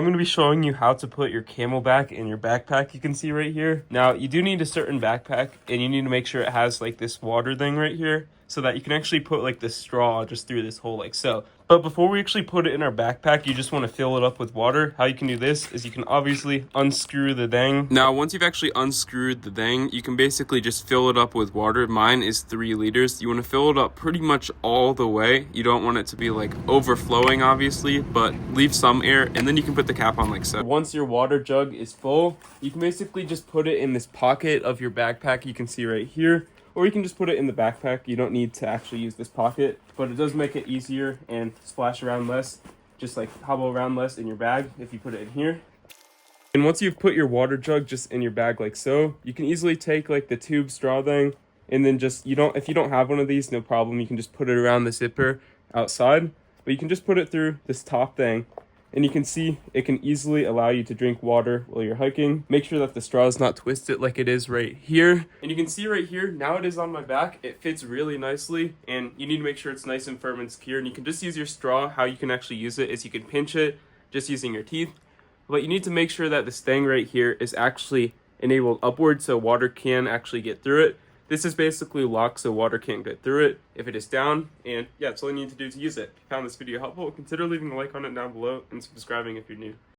I'm going to be showing you how to put your Camelbak in your backpack. You can see right here. Now, you do need a certain backpack, and you need to make sure it has like this water thing right here so that you can actually put like this straw just through this hole like so. But before we actually put it in our backpack, you just want to fill it up with water. How you can do this is you can obviously unscrew the thing. Now, once you've actually unscrewed the thing, you can basically just fill it up with water. Mine is 3 liters. You want to fill it up pretty much all the way. You don't want it to be like overflowing, obviously, but leave some air, and then you can put the cap on like so. Once your water jug is full, you can basically just put it in this pocket of your backpack you can see right here. Or you can just put it in the backpack. You don't need to actually use this pocket, but it does make it easier and splash around less, just like hobble around less in your bag if you put it in here. And once you've put your water jug just in your bag like so, you can easily take like the tube straw thing and then just, if you don't have one of these, no problem. You can just put it around the zipper outside, but you can just put it through this top thing. And you can see it can easily allow you to drink water while you're hiking. Make sure that the straw is not twisted like it is right here. And you can see right here, now it is on my back. It fits really nicely, and you need to make sure it's nice and firm and secure. And you can just use your straw. How you can actually use it is you can pinch it just using your teeth. But you need to make sure that this thing right here is actually enabled upward so water can actually get through it. This is basically locked so water can't get through it if it is down, and yeah, that's all you need to do to use it. If you found this video helpful, consider leaving a like on it down below and subscribing if you're new.